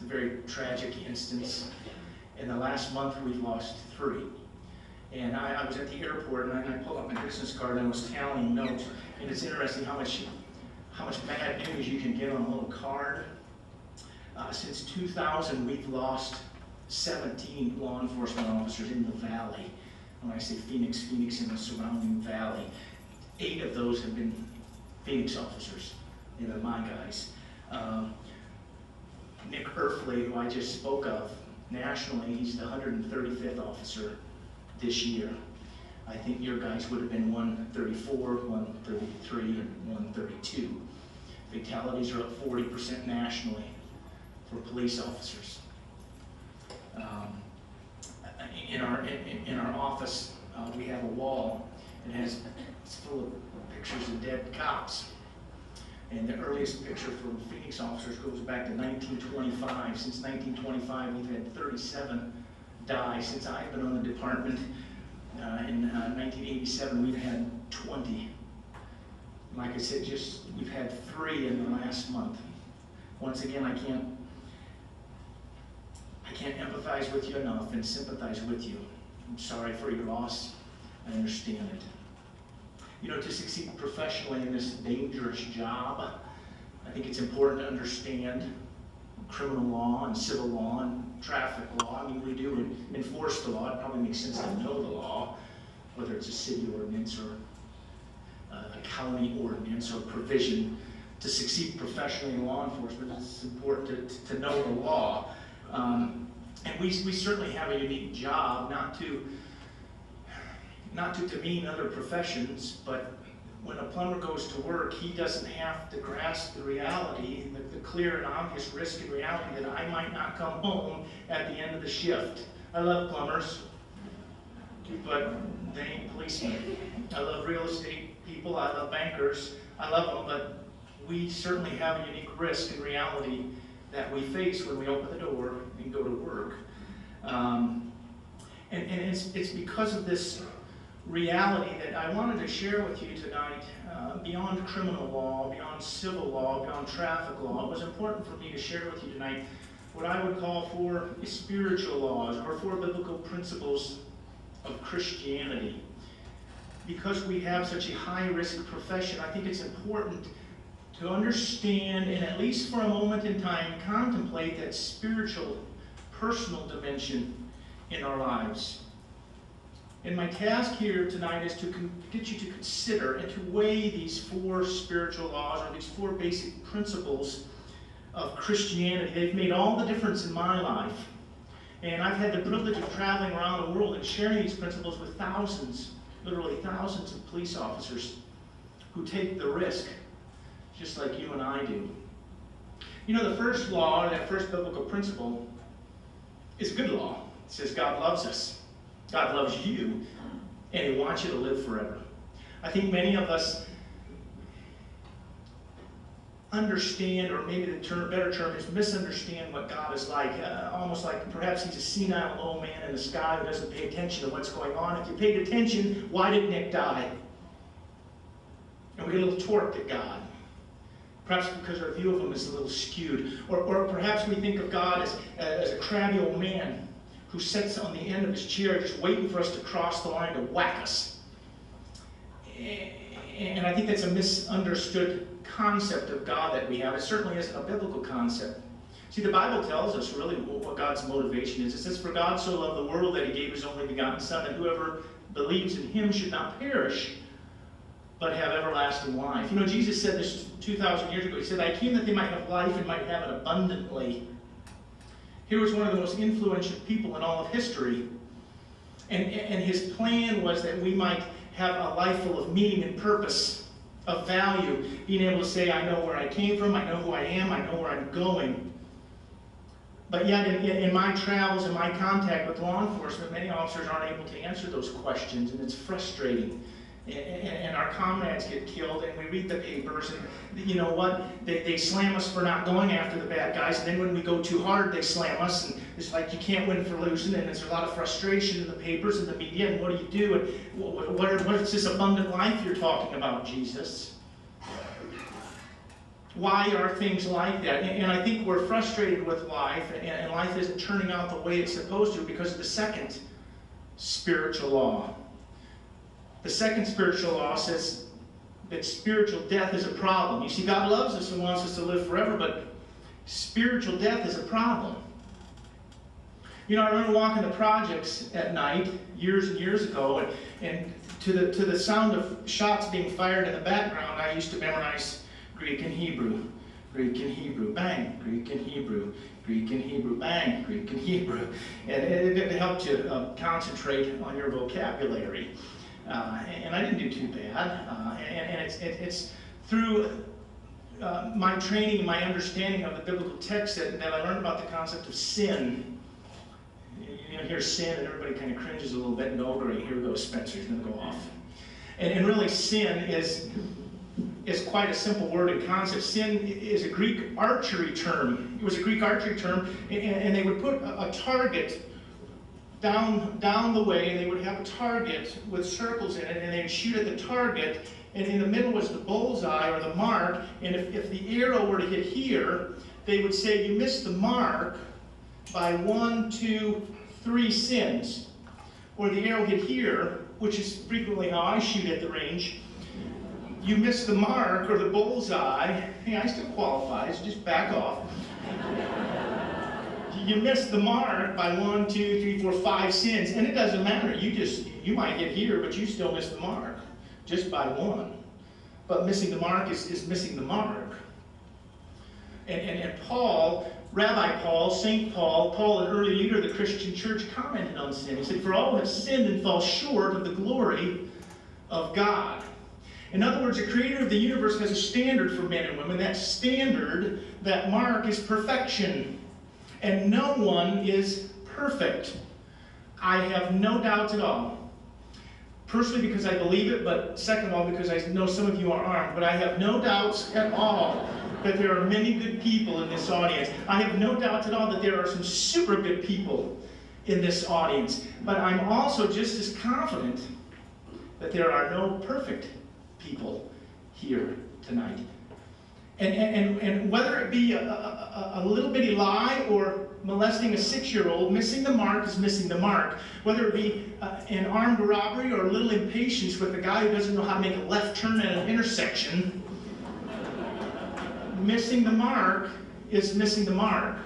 a very tragic instance. In the last month, we've lost 3. And I was at the airport, and I pulled out my business card, and I was tallying notes. And it's interesting how much bad news you can get on a little card. Since 2000, we've lost 17 law enforcement officers in the valley. When I say Phoenix and the surrounding valley, 8 of those have been Phoenix officers. They've been my guys. Nick Erfley, who I just spoke of, nationally, he's the 135th officer this year. I think your guys would have been 134, 133, and 132. Fatalities are up 40% nationally for police officers. In our office, we have a wall. It's full of pictures of dead cops. And the earliest picture from Phoenix officers goes back to 1925. Since 1925, we've had 37 die. Since I've been on the department in 1987, we've had 20. Like I said, we've had 3 in the last month. Once again, I can't empathize with you enough and sympathize with you. I'm sorry for your loss. I understand it. You know, to succeed professionally in this dangerous job, I think it's important to understand criminal law and civil law and traffic law. I mean, we do enforce the law. It probably makes sense to know the law, whether it's a city ordinance or a county ordinance or provision. To succeed professionally in law enforcement, it's important to know the law. And we certainly have a unique job, not to demean other professions, but when a plumber goes to work, he doesn't have to grasp the reality, the clear and obvious risk and reality that I might not come home at the end of the shift. I love plumbers, but they ain't policemen. I love real estate people, I love bankers, I love them, but we certainly have a unique risk and reality that we face when we open the door and go to work. And it's because of this reality that I wanted to share with you tonight, beyond criminal law, beyond civil law, beyond traffic law. It was important for me to share with you tonight what I would call 4 spiritual laws, or 4 biblical principles of Christianity. Because we have such a high-risk profession, I think it's important to understand, and at least for a moment in time, contemplate that spiritual, personal dimension in our lives. And my task here tonight is to get you to consider and to weigh these 4 spiritual laws, or these 4 basic principles of Christianity. They've made all the difference in my life. And I've had the privilege of traveling around the world and sharing these principles with thousands, literally thousands of police officers who take the risk, just like you and I do. You know, the first law, that first biblical principle, is a good law. It says God loves us. God loves you, and He wants you to live forever. I think many of us understand, or maybe the better term is misunderstand what God is like. Almost like perhaps He's a senile old man in the sky who doesn't pay attention to what's going on. If you paid attention, why did Nick die? And we get a little torqued at God. Perhaps because our view of Him is a little skewed. Or perhaps we think of God as a crabby old man who sits on the end of his chair just waiting for us to cross the line to whack us. And I think that's a misunderstood concept of God that we have. It certainly isn't a biblical concept. See, the Bible tells us really what God's motivation is. It says, "For God so loved the world that He gave His only begotten Son, that whoever believes in Him should not perish, but have everlasting life." You know, Jesus said this 2,000 years ago. He said, "I came that they might have life and might have it abundantly." Here was one of the most influential people in all of history. And His plan was that we might have a life full of meaning and purpose, of value, being able to say, I know where I came from, I know who I am, I know where I'm going. But yet, in my travels and my contact with law enforcement, many officers aren't able to answer those questions, and it's frustrating. And our comrades get killed, and we read the papers, and you know what? They slam us for not going after the bad guys, and then when we go too hard, they slam us, and it's like you can't win for losing, and there's a lot of frustration in the papers and the media, and what do you do? And what is this abundant life you're talking about, Jesus? Why are things like that? And I think we're frustrated with life, and life isn't turning out the way it's supposed to because of the second spiritual law. The second spiritual law says that spiritual death is a problem. You see, God loves us and wants us to live forever, but spiritual death is a problem. You know, I remember walking the projects at night years and years ago, and to the sound of shots being fired in the background, I used to memorize Greek and Hebrew. Greek and Hebrew, bang, Greek and Hebrew, Greek and Hebrew, bang, Greek and Hebrew. And it helped you concentrate on your vocabulary. And I didn't do too bad. And it's through my training and my understanding of the biblical text that I learned about the concept of sin. You know, hear sin and everybody kind of cringes a little bit and go, great, here we go, Spencer's going to go off. And really sin is quite a simple word and concept. Sin is a Greek archery term. It was a Greek archery term, and they would put a target down the way, and they would have a target with circles in it, and they'd shoot at the target, and in the middle was the bullseye or the mark, and if the arrow were to hit here, they would say you missed the mark by 1, 2, 3 sins. Or the arrow hit here, which is frequently how I shoot at the range. You missed the mark or the bullseye. Hey, I still qualify, so just back off. You missed the mark by 1, 2, 3, 4, 5 sins, and it doesn't matter. You might get here, but you still miss the mark, just by 1. But missing the mark is missing the mark. And Paul, Rabbi Paul, St. Paul, an early leader of the Christian church, commented on sin. He said, "For all have sinned and fall short of the glory of God." In other words, the creator of the universe has a standard for men and women. That standard, that mark, is perfection. And no one is perfect. I have no doubts at all. Personally, because I believe it, but second of all, because I know some of you are armed. But I have no doubts at all that there are many good people in this audience. I have no doubts at all that there are some super good people in this audience. But I'm also just as confident that there are no perfect people here tonight. And whether it be a little bitty lie or molesting a 6-year-old, missing the mark is missing the mark. Whether it be an armed robbery or a little impatience with a guy who doesn't know how to make a left turn at an intersection, missing the mark is missing the mark.